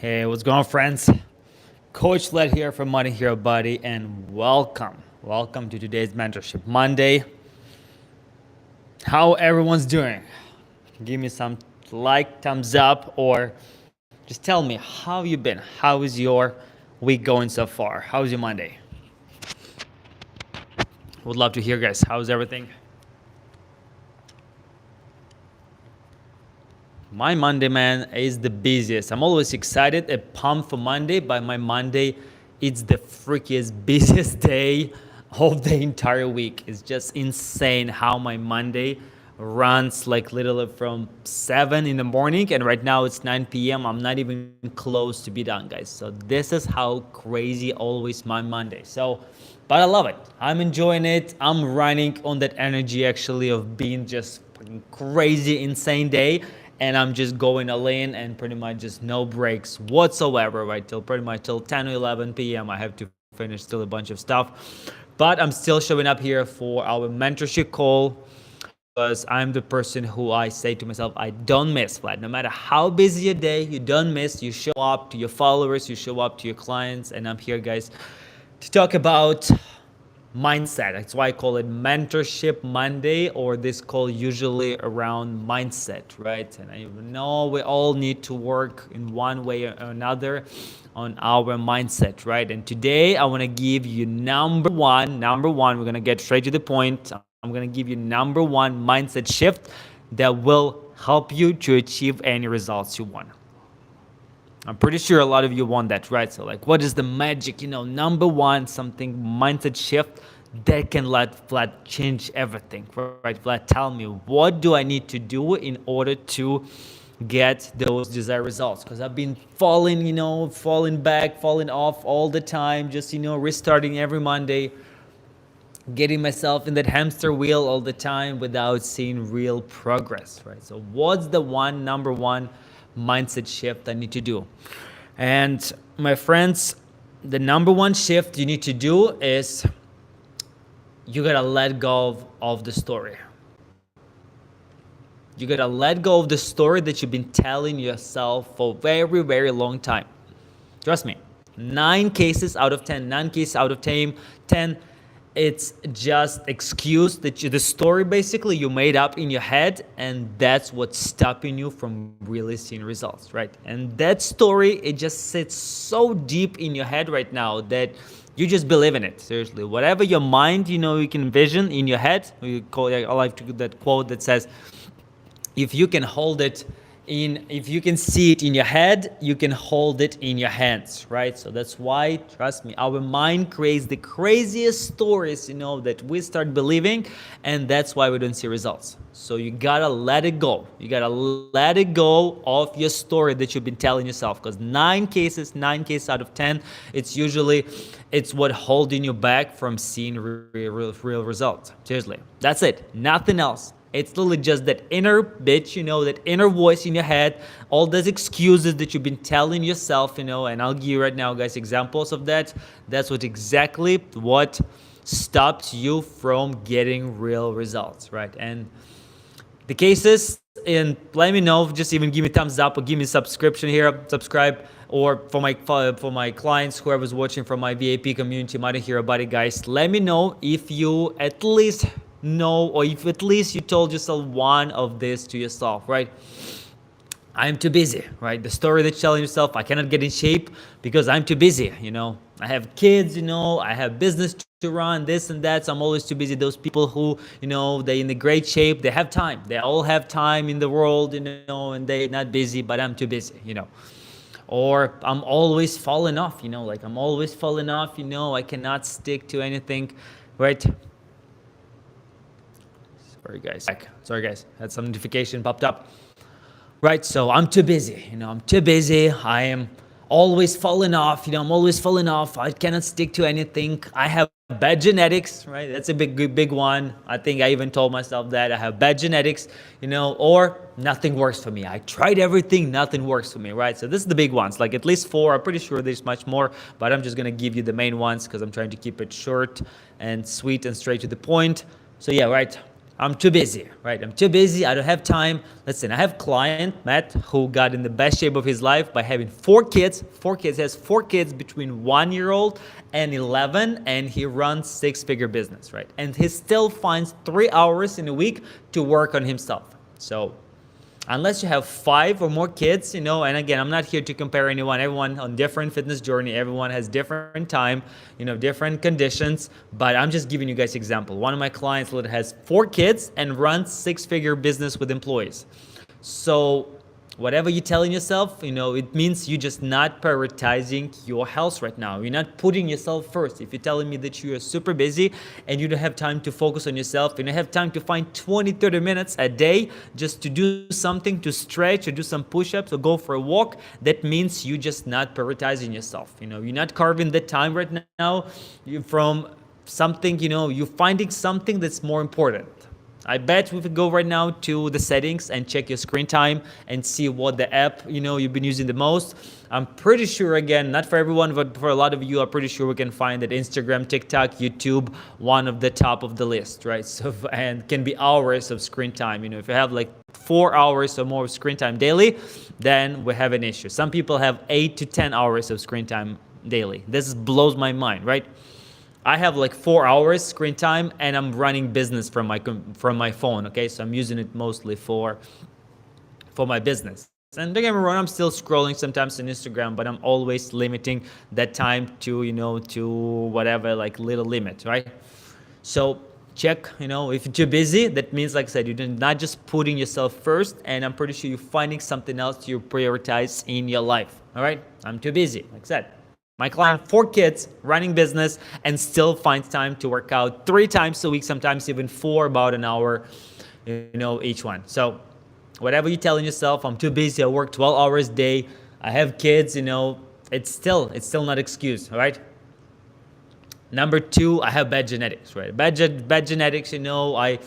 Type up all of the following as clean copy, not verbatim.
Hey, what's going on, friends? Coach Led here from Money Hero Buddy, and welcome to today's Mentorship Monday. How everyone's doing? Give me some thumbs up, or just tell me how you been. How is your week going so far? How's your Monday? Would love to hear, guys. How's everything? My Monday, man, is the busiest. I'm always excited and pumped for Monday, but my Monday, it's the freakiest, busiest day of the entire week. It's just insane how my Monday runs like literally from 7 in the morning, and right now it's 9 p.m. I'm not even close to be done, guys. So this is how crazy always my Monday. But I love it. I'm enjoying it. I'm running on that energy actually of being just fucking crazy, insane day, and I'm just going all in and pretty much just no breaks whatsoever, right? Till pretty much till 10 or 11 p.m. I have to finish still a bunch of stuff. But I'm still showing up here for our mentorship call because I'm the person who I say to myself, I don't miss, Vlad. No matter how busy your day, you don't miss. You show up to your followers, you show up to your clients, and I'm here, guys, to talk about mindset. That's why I call it Mentorship Monday, or this call usually around mindset, right? And I know we all need to work in one way or another on our mindset, right? And today I want to give you number one, we're going to get straight to the point. I'm going to give you number one mindset shift that will help you to achieve any results you want. I'm pretty sure a lot of you want that, right? So like, what is the magic, number one, something mindset shift that can let Vlad change everything, right? Vlad, tell me, what do I need to do in order to get those desired results? Because I've been falling back, falling off all the time, just, restarting every Monday, getting myself in that hamster wheel all the time without seeing real progress, right? So what's the number one mindset shift I need to do? And my friends, the number one shift you need to do is you gotta let go of the story. You gotta let go of the story that you've been telling yourself for a very, very long time. Trust me, 9 cases out of 10, it's just excuse that the story basically you made up in your head, and that's what's stopping you from really seeing results, right? And that story, it just sits so deep in your head right now that you just believe in it. Seriously, whatever your mind, you can envision in your head, I like to that quote that says, if you can see it in your head, you can hold it in your hands, right? So that's why, trust me, our mind creates the craziest stories, that we start believing, and that's why we don't see results. So you gotta let it go. You gotta let it go of your story that you've been telling yourself, because 9 cases out of 10, it's what holding you back from seeing real results. Seriously, that's it. Nothing else. It's literally just that inner bitch, that inner voice in your head, all those excuses that you've been telling yourself, and I'll give you right now, guys, examples of that. That's what stops you from getting real results, right? And the cases, and let me know, just even give me thumbs up or give me a subscription here, subscribe, or for my clients, whoever's watching from my VIP community, Money Hero Buddy, guys, let me know if you at least know, or if at least you told yourself one of this to yourself, right? I'm too busy, right? The story that you're telling yourself, I cannot get in shape because I'm too busy, I have kids, I have business to run, this and that, so I'm always too busy. Those people who, they're in the great shape, they have time. They all have time in the world, and they're not busy, but I'm too busy, Or I'm always falling off, I cannot stick to anything, right? Sorry guys, had some notification popped up. Right, so I'm too busy, I am always falling off, I cannot stick to anything. I have bad genetics, right? That's a big one. I think I even told myself that I have bad genetics, or nothing works for me. I tried everything, nothing works for me, right? So this is the big ones, like at least 4. I'm pretty sure there's much more, but I'm just gonna give you the main ones because I'm trying to keep it short and sweet and straight to the point. So yeah, right. I'm too busy, right? I'm too busy. I don't have time. Listen, I have a client, Matt, who got in the best shape of his life by having four kids. Four kids. He has four kids between 1 year old and 11, and he runs six-figure business, right? And he still finds 3 hours in a week to work on himself. So unless you have five or more kids, and again, I'm not here to compare anyone. Everyone on different fitness journey, everyone has different time, different conditions, but I'm just giving you guys example. One of my clients literally has four kids and runs six-figure business with employees. So whatever you're telling yourself, it means you're just not prioritizing your health right now. You're not putting yourself first. If you're telling me that you are super busy and you don't have time to focus on yourself, you don't have time to find 20, 30 minutes a day just to do something, to stretch or do some push-ups or go for a walk, that means you're just not prioritizing yourself. You're not carving the time right now from something, you're finding something that's more important. I bet we could go right now to the settings and check your screen time and see what the app, you've been using the most. I'm pretty sure, again, not for everyone, but for a lot of you, I'm pretty sure we can find that Instagram, TikTok, YouTube, one of the top of the list, right? So, and can be hours of screen time. If you have like 4 hours or more of screen time daily, then we have an issue. Some people have 8 to 10 hours of screen time daily. This blows my mind, right? I have like 4 hours screen time and I'm running business from my phone, okay? So I'm using it mostly for my business. And don't get me wrong, I'm still scrolling sometimes on Instagram, but I'm always limiting that time to, to whatever, like little limit, right? So check, if you're too busy, that means, like I said, you're not just putting yourself first, and I'm pretty sure you're finding something else to prioritize in your life, all right? I'm too busy, like I said. My client, 4 kids, running business, and still finds time to work out 3 times a week, sometimes even 4, about an hour, each one. So whatever you're telling yourself, I'm too busy, I work 12 hours a day, I have kids, it's still not excuse, all right? Number 2, I have bad genetics, right? Bad genetics, I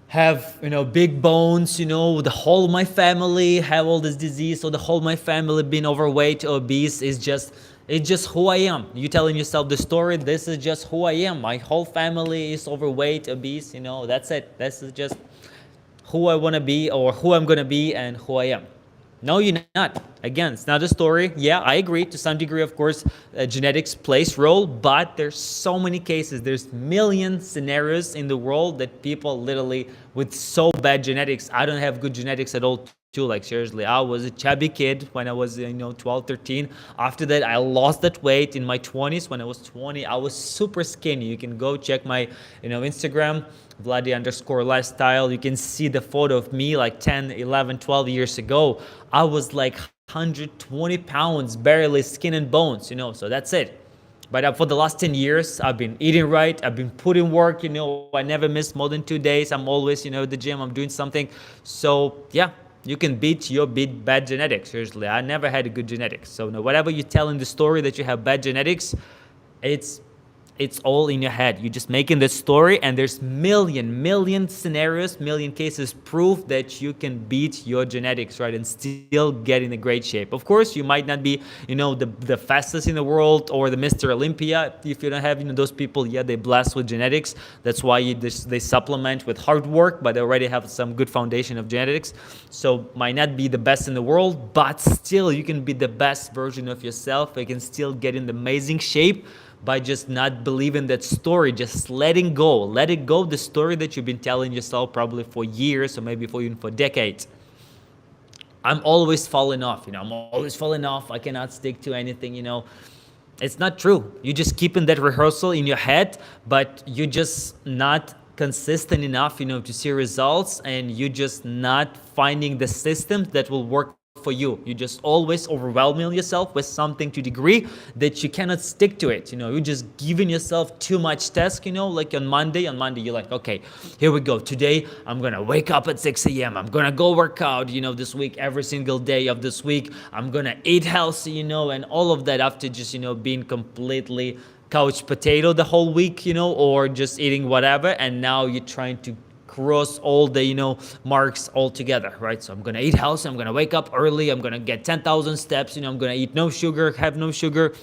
have, big bones, the whole of my family have all this disease, so the whole of my family being overweight, obese is just... It's just who I am. You telling yourself the story, this is just who I am. My whole family is overweight, obese, that's it. This is just who I want to be, or who I'm going to be, and who I am. No, you're not. Again, it's not a story. Yeah, I agree to some degree, of course, genetics plays role, but there's so many cases. There's million scenarios in the world that people literally with so bad genetics, I don't have good genetics at all. Too, like seriously, I was a chubby kid when I was 12, 13. After that, I lost that weight in my 20s. When I was 20, I was super skinny. You can go check my Instagram, Vladi_lifestyle. You can see the photo of me like 10, 11, 12 years ago. I was like 120 pounds, barely skin and bones, so that's it. But for the last 10 years, I've been eating right. I've been putting work, I never miss more than 2 days. I'm always, at the gym, I'm doing something. So yeah. You can beat bad genetics. Seriously, I never had good genetics. So whatever you tell in the story that you have bad genetics, it's all in your head. You're just making the story, and there's million scenarios, million cases proof that you can beat your genetics, right, and still get in a great shape. Of course, you might not be, the fastest in the world or the Mr. Olympia. If you don't have, those people, yeah, they blessed with genetics. That's why they supplement with hard work, but they already have some good foundation of genetics. So might not be the best in the world, but still you can be the best version of yourself. You can still get in the amazing shape by just not believing that story, just letting go. Let it go, the story that you've been telling yourself probably for years or maybe even for decades. I'm always falling off, I'm always falling off. I cannot stick to anything, It's not true. You're just keeping that rehearsal in your head, but you're just not consistent enough, to see results, and you're just not finding the systems that will work for you. You just always overwhelming yourself with something to degree that you cannot stick to it. You're just giving yourself too much task, like on Monday you're like, okay, here we go. Today I'm gonna wake up at 6 a.m. I'm gonna go work out, this week, every single day of this week. I'm gonna eat healthy, and all of that after just, being completely couch potato the whole week, or just eating whatever, and now you're trying to cross all the marks all together, right? So I'm gonna eat healthy, I'm gonna wake up early, I'm gonna get 10,000 steps, I'm gonna eat no sugar, have no sugar.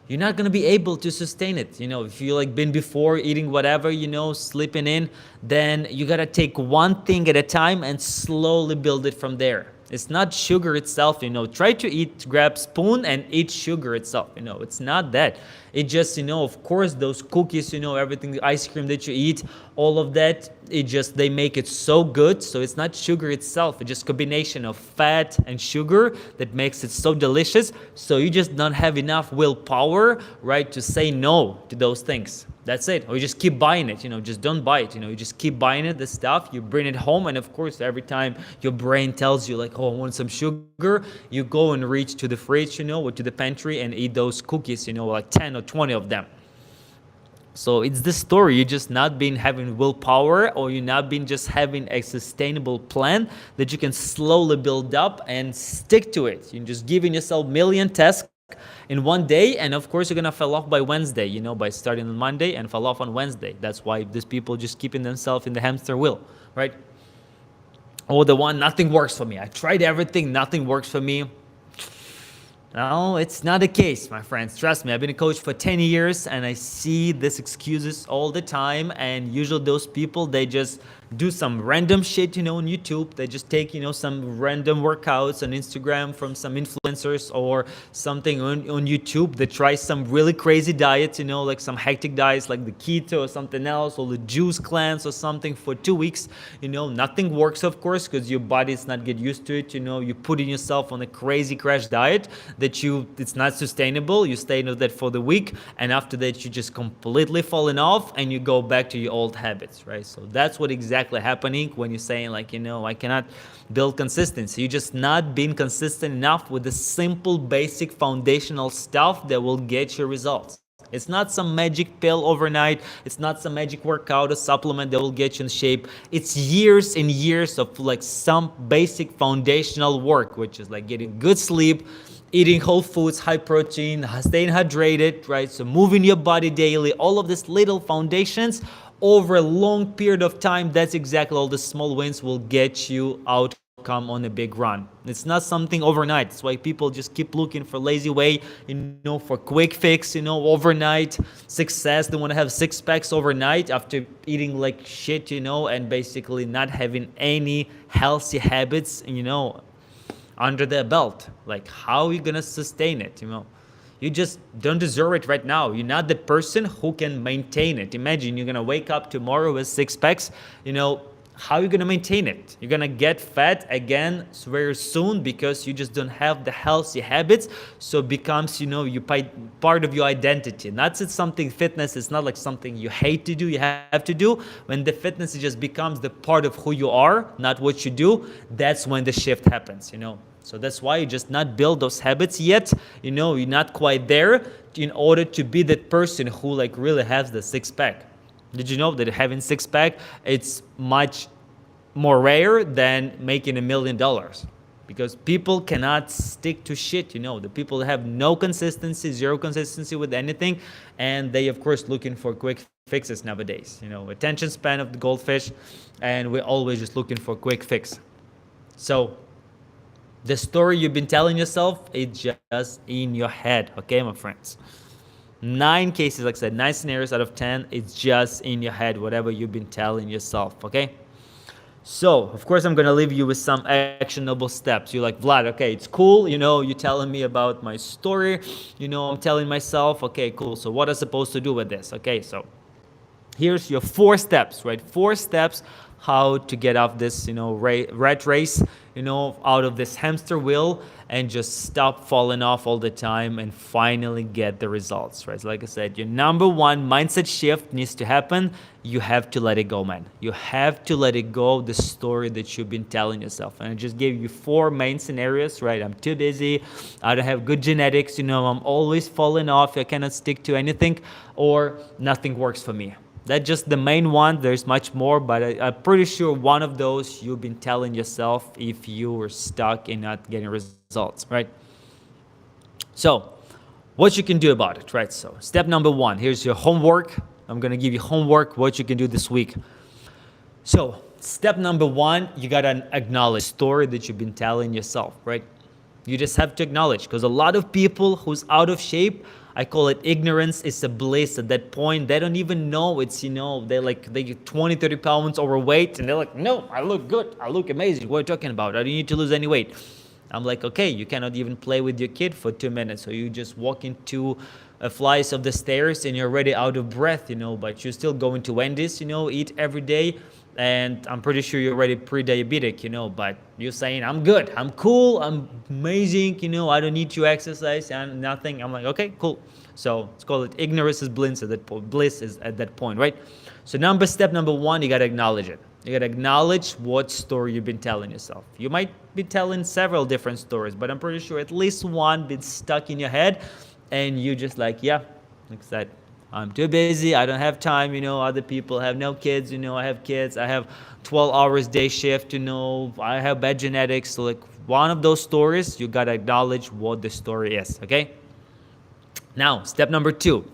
you're not gonna be able to sustain it. If you like been before eating whatever, sleeping in, then you gotta take one thing at a time and slowly build it from there. It's not sugar itself. Try to grab spoon and eat sugar itself. It's not that. It just, of course, those cookies, everything, the ice cream that you eat, all of that, they make it so good. So it's not sugar itself. It's just combination of fat and sugar that makes it so delicious. So you just don't have enough willpower, right, to say no to those things. That's it. Or you just keep buying it, just don't buy it. You just keep buying it, the stuff, you bring it home. And of course, every time your brain tells you like, oh, I want some sugar, you go and reach to the fridge, or to the pantry and eat those cookies, like 10 or 20 of them. So it's the story. You just not been having willpower, or you not been just having a sustainable plan that you can slowly build up and stick to it. You're just giving yourself million tasks in one day, and of course you're gonna fall off by Wednesday, by starting on Monday and fall off on Wednesday. That's why these people just keeping themselves in the hamster wheel, right? Or the one, nothing works for me. I tried everything, nothing works for me. No, it's not the case, my friends. Trust me, I've been a coach for 10 years and I see these excuses all the time. And usually those people, they just do some random shit, on YouTube. They just take, some random workouts on Instagram from some influencers or something on YouTube. They try some really crazy diets, like some hectic diets like the keto or something else, or the juice cleanse or something for 2 weeks. Nothing works, of course, because your body is not get used to it. You putting yourself on a crazy crash diet that it's not sustainable. You stay in that for the week, and after that you just completely falling off and you go back to your old habits, right? So that's what exactly happening when you're saying like, I cannot build consistency. You just not being consistent enough with the simple basic foundational stuff that will get you results. It's not some magic pill overnight. It's not some magic workout or supplement that will get you in shape. It's years and years of like some basic foundational work, which is like getting good sleep, eating whole foods, high protein, staying hydrated, right? So moving your body daily, all of these little foundations over a long period of time. That's exactly all the small wins will get you outcome on a big run. It's not something overnight. That's why people just keep looking for lazy way, for quick fix, overnight success. They want to have 6 packs overnight after eating like shit, and basically not having any healthy habits, under their belt. Like, how are you gonna sustain it? You just don't deserve it right now. You're not the person who can maintain it. Imagine you're gonna wake up tomorrow with 6 packs. How are you gonna maintain it? You're gonna get fat again very soon because you just don't have the healthy habits. So it becomes, you part of your identity. Not something fitness. It's not like something you hate to do. You have to do. When the fitness just becomes the part of who you are, not what you do. That's when the shift happens. So that's why you just not build those habits yet. You're not quite there in order to be that person who like really has the 6 pack. Did you know that having 6 pack, it's much more rare than making $1 million? Because people cannot stick to shit. The people have no consistency, zero consistency with anything. And they, of course, looking for quick fixes nowadays. Attention span of the goldfish. And we're always just looking for quick fix. So the story you've been telling yourself, it's just in your head, okay, my friends? 9 cases, like I said, 9 scenarios out of 10, it's just in your head, whatever you've been telling yourself, okay? So, of course, I'm going to leave you with some actionable steps. You're like, Vlad, okay, it's cool, you're telling me about my story, I'm telling myself, okay, cool, so what am I supposed to do with this? Okay, so here's your 4 steps, right? 4 steps how to get off this, rat race, out of this hamster wheel and just stop falling off all the time and finally get the results, right? So like I said, your number 1 mindset shift needs to happen. You have to let it go, man. You have to let it go, the story that you've been telling yourself. And I just gave you 4 main scenarios, right? I'm too busy. I don't have good genetics. I'm always falling off. I cannot stick to anything, or nothing works for me. That's just the main one. There's much more, but I'm pretty sure one of those you've been telling yourself if you were stuck in not getting results, right? So what you can do about it, right? So step number 1, here's your homework. I'm going to give you homework, what you can do this week. So step number 1, you got to acknowledge the story that you've been telling yourself, right? You just have to acknowledge, because a lot of people who's out of shape I call it ignorance is a bliss. At that point, they don't even know it's, they get 20, 30 pounds overweight, and they're like, no, I look good. I look amazing. What are you talking about? I don't need to lose any weight. I'm like, okay, you cannot even play with your kid for 2 minutes. So you just walk into a flights of the stairs and you're already out of breath, but you're still going to Wendy's, eat every day. And I'm pretty sure you're already pre-diabetic, but you're saying, I'm good, I'm cool, I'm amazing, I don't need to exercise and nothing. I'm like, okay, cool. So let's call it ignorance is bliss at that point. Bliss is at that point, right? So step number one, you got to acknowledge it. You got to acknowledge what story you've been telling yourself. You might be telling several different stories, but I'm pretty sure at least one been stuck in your head and you just like, yeah, like I said, I'm too busy, I don't have time, other people have no kids, I have kids, I have 12 hours day shift, I have bad genetics. So like one of those stories, you gotta acknowledge what the story is, okay? Now, step number two,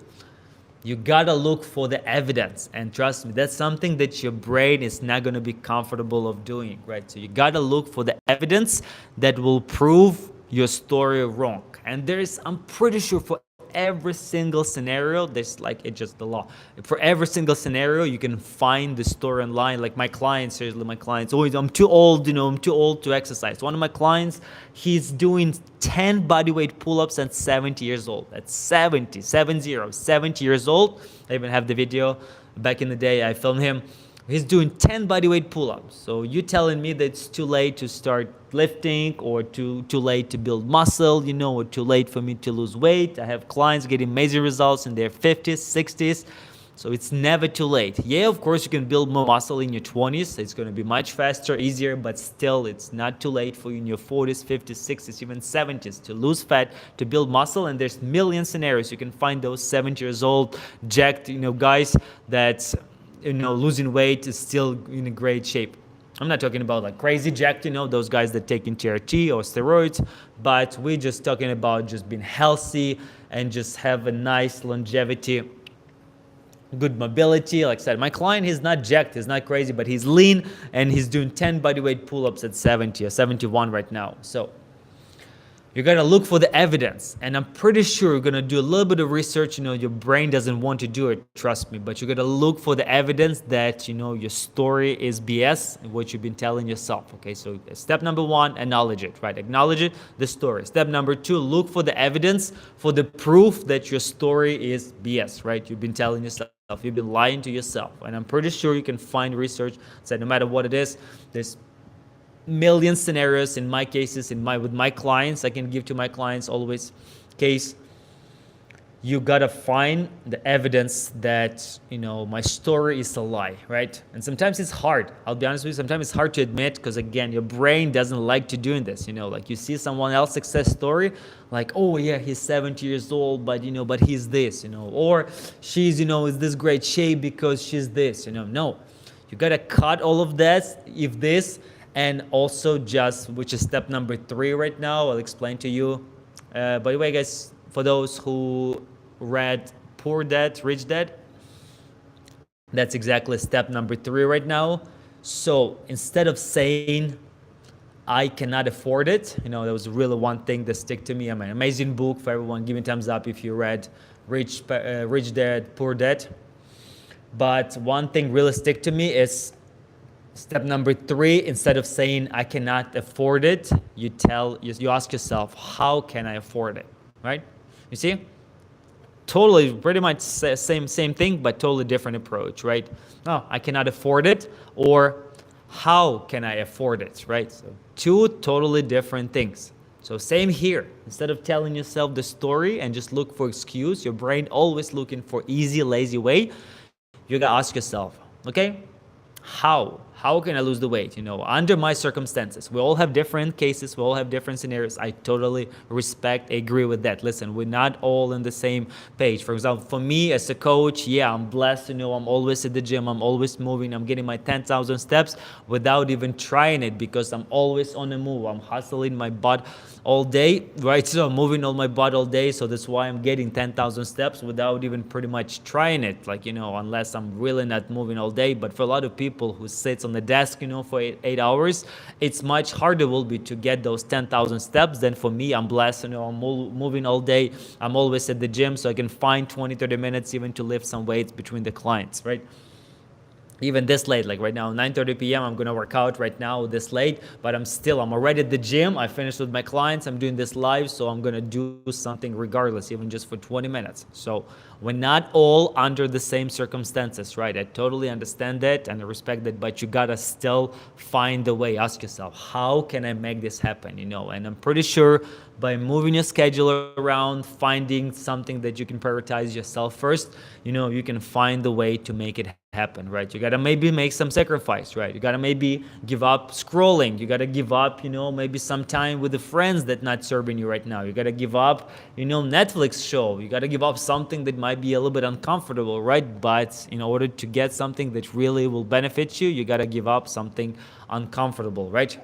you gotta look for the evidence. And trust me, that's something that your brain is not gonna be comfortable of doing, right? So you gotta look for the evidence that will prove your story wrong. And I'm pretty sure for every single scenario, there's it's just the law. For every single scenario, you can find the story online. Like my clients, always, I'm too old, I'm too old to exercise. One of my clients, he's doing 10 bodyweight pull-ups at 70 years old. At 70 years old. I even have the video. Back in the day, I filmed him. He's doing 10 bodyweight pull-ups. So you're telling me that it's too late to start lifting or too late to build muscle, or too late for me to lose weight. I have clients getting amazing results in their 50s, 60s. So it's never too late. Yeah, of course, you can build more muscle in your 20s. It's going to be much faster, easier, but still, it's not too late for you in your 40s, 50s, 60s, even 70s to lose fat, to build muscle. And there's million scenarios. You can find those 70 years old, jacked, guys that's losing weight is still in a great shape. I'm not talking about like crazy jacked, those guys that take in TRT or steroids, but we're just talking about just being healthy and just have a nice longevity, good mobility. Like I said, my client, he's not jacked, he's not crazy, but he's lean and he's doing 10 bodyweight pull-ups at 70 or 71 right now. So you're going to look for the evidence, and I'm pretty sure you're going to do a little bit of research. Your brain doesn't want to do it, trust me, but you're going to look for the evidence that, your story is BS, what you've been telling yourself, okay? So step number one, acknowledge it, right? Acknowledge it, the story. Step number two, look for the evidence, for the proof that your story is BS, right? You've been telling yourself, you've been lying to yourself, and I'm pretty sure you can find research that no matter what it is, there's million scenarios in my cases, with my clients. I can give to my clients always case. You gotta find the evidence that my story is a lie, right? And sometimes it's hard. I'll be honest with you. Sometimes it's hard to admit because again, your brain doesn't like to doing this. Like you see someone else's success story, like, oh yeah, he's 70 years old, but but he's this, or she's is this great shape because she's this, No, you gotta cut all of that. If this. And also which is step number 3 right now, I'll explain to you. By the way, guys, for those who read Poor Dad, Rich Dad, that's exactly step number 3 right now. So instead of saying, I cannot afford it, that was really one thing that stick to me. I mean, amazing book for everyone. Give me thumbs up if you read Rich Dad, Poor Dad. But one thing really stick to me is step number 3, instead of saying I cannot afford it, you ask yourself, how can I afford it, right? You see? Totally, pretty much same thing, but totally different approach, right? No, I cannot afford it, or how can I afford it, right? So 2 totally different things. So same here. Instead of telling yourself the story and just look for excuse, your brain always looking for easy, lazy way, you gotta ask yourself, okay, how can I lose the weight? Under my circumstances. We all have different cases. We all have different scenarios. I totally respect, agree with that. Listen, we're not all in the same page. For example, for me as a coach, yeah, I'm blessed. I'm always at the gym. I'm always moving. I'm getting my 10,000 steps without even trying it because I'm always on the move. I'm hustling my butt all day, right? So I'm moving all my butt all day. So that's why I'm getting 10,000 steps without even pretty much trying it. Unless I'm really not moving all day. But for a lot of people who sits on on the desk, for 8 hours, it's much harder will be to get those 10,000 steps than for me. I'm blessed, I'm moving all day. I'm always at the gym, so I can find 20, 30 minutes even to lift some weights between the clients, right? Even this late, like right now, 9:30 p.m., I'm gonna work out right now this late, but I'm already at the gym. I finished with my clients. I'm doing this live, so I'm gonna do something regardless, even just for 20 minutes. So we're not all under the same circumstances, right? I totally understand that and I respect that, but you gotta still find a way. Ask yourself, how can I make this happen? And I'm pretty sure by moving your schedule around, finding something that you can prioritize yourself first, you can find the way to make it happen, right? You gotta maybe make some sacrifice, right? You gotta maybe give up scrolling. You gotta give up, maybe some time with the friends that not serving you right now. You gotta give up, Netflix show. You gotta give up something that might be a little bit uncomfortable, right? But in order to get something that really will benefit you, you gotta give up something uncomfortable, right?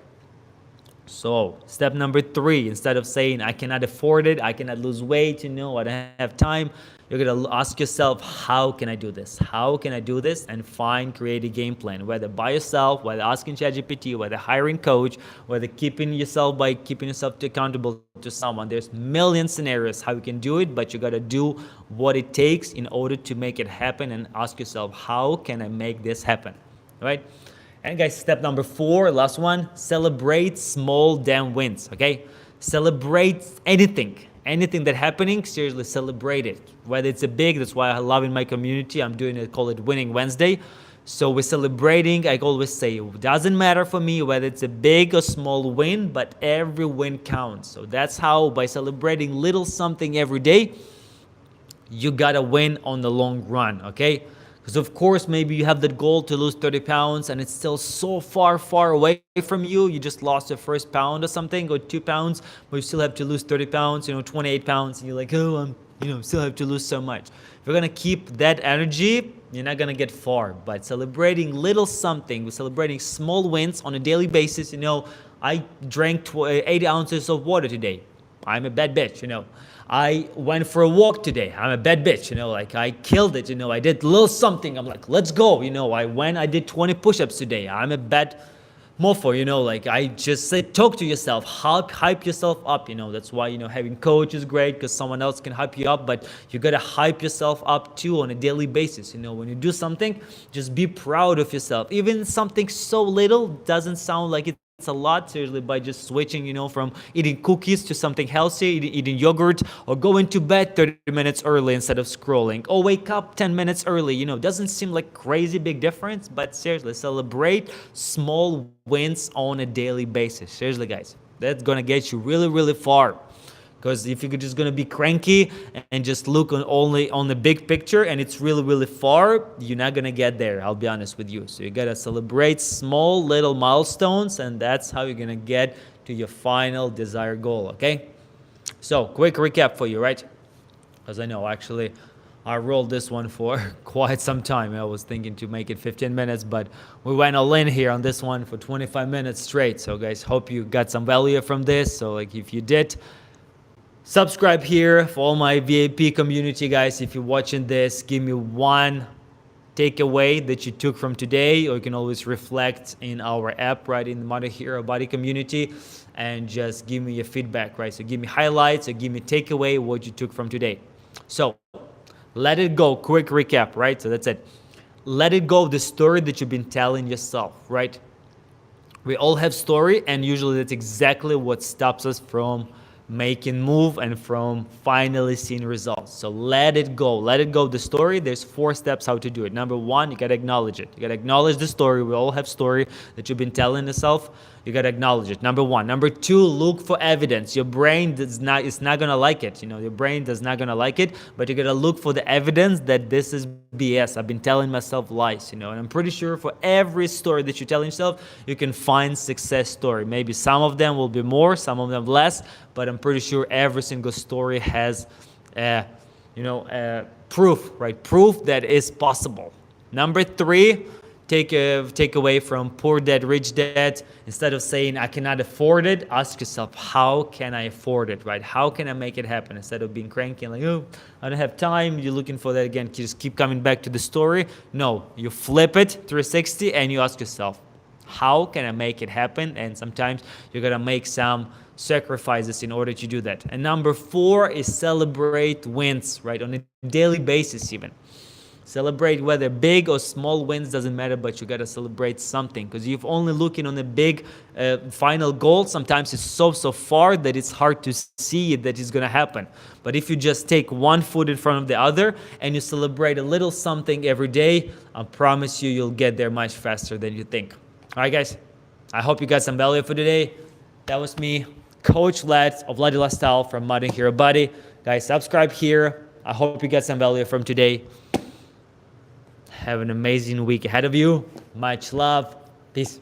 So step number 3, instead of saying I cannot afford it, I cannot lose weight, I don't have time, you're gonna ask yourself, how can I do this? How can I do this? And create a game plan, whether by yourself, whether asking ChatGPT, whether hiring coach, whether keeping yourself accountable to someone. There's million scenarios how you can do it, but you gotta do what it takes in order to make it happen, and ask yourself, how can I make this happen, right? And guys, step number 4, last one, celebrate small damn wins, okay? Celebrate anything that happening, seriously celebrate it. Whether it's a big, that's why I love in my community, I'm doing it, call it Winning Wednesday. So we're celebrating, I always say, it doesn't matter for me whether it's a big or small win, but every win counts. So that's how, by celebrating little something every day, you gotta win on the long run, okay? Because of course, maybe you have that goal to lose 30 pounds and it's still so far away from you. You just lost your first pound or something, or 2 pounds, but you still have to lose 30 pounds, 28 pounds. And you're like, oh, I'm, still have to lose so much. If you're going to keep that energy, you're not going to get far. But celebrating little something, we're celebrating small wins on a daily basis. I drank 80 ounces of water today. I'm a bad bitch, I went for a walk today. I'm a bad bitch, I killed it, I did a little something. I'm like, let's go, I did 20 push-ups today. I'm a bad mofo, I just say, talk to yourself, hype yourself up, that's why, having coach is great, because someone else can hype you up, but you got to hype yourself up too on a daily basis. When you do something, just be proud of yourself. Even something so little doesn't sound like it's a lot, seriously, by just switching, from eating cookies to something healthy, eating yogurt, or going to bed 30 minutes early instead of scrolling, or wake up 10 minutes early. Doesn't seem like crazy big difference, but seriously, celebrate small wins on a daily basis. Seriously, guys, that's gonna get you really, really far. Because if you're just going to be cranky and just look only on the big picture and it's really, really far, you're not going to get there, I'll be honest with you. So you got to celebrate small little milestones, and that's how you're going to get to your final desired goal, okay? So quick recap for you, right? Because I know, actually, I rolled this one for quite some time. I was thinking to make it 15 minutes, but we went all in here on this one for 25 minutes straight. So guys, hope you got some value from this. So if you did, subscribe here for all my VIP community, guys. If you're watching this, give me one takeaway that you took from today, or you can always reflect in our app, right, in the Mother Hero Body community, and just give me your feedback, right? So give me highlights or give me takeaway what you took from today. So let it go. Quick recap, right? So that's it. Let it go of the story that you've been telling yourself, right? We all have story, and usually that's exactly what stops us from making move and from finally seeing results. So let it go of the story. There's 4 steps how to do it. Number 1, you got to acknowledge it. You got to acknowledge the story. We all have story that you've been telling yourself. You got to acknowledge it. Number 1. Number 2, look for evidence. Your brain is not going to like it. Your brain does not going to like it, but you got to look for the evidence that this is BS. I've been telling myself lies, and I'm pretty sure for every story that you're telling yourself, you can find success story. Maybe some of them will be more, some of them less, but I'm pretty sure every single story has, proof, right? Proof that is possible. Number 3, take away from Poor Dad, Rich Dad. Instead of saying, I cannot afford it, ask yourself, how can I afford it, right? How can I make it happen? Instead of being cranky and like, oh, I don't have time, you're looking for that again. You just keep coming back to the story. No, you flip it 360 and you ask yourself, how can I make it happen? And sometimes you're gonna make some sacrifices in order to do that. And number 4 is celebrate wins, right? On a daily basis even. Celebrate whether big or small wins, doesn't matter, but you gotta celebrate something, because you're only looking on a big final goal. Sometimes it's so far that it's hard to see it, that it's gonna happen. But if you just take one foot in front of the other and you celebrate a little something every day, I promise you, you'll get there much faster than you think. All right, guys, I hope you got some value for today. That was me, Coach Vlad of Vladi Lifestyle from Modern Hero Body. Guys, subscribe here. I hope you got some value from today. Have an amazing week ahead of you. Much love. Peace.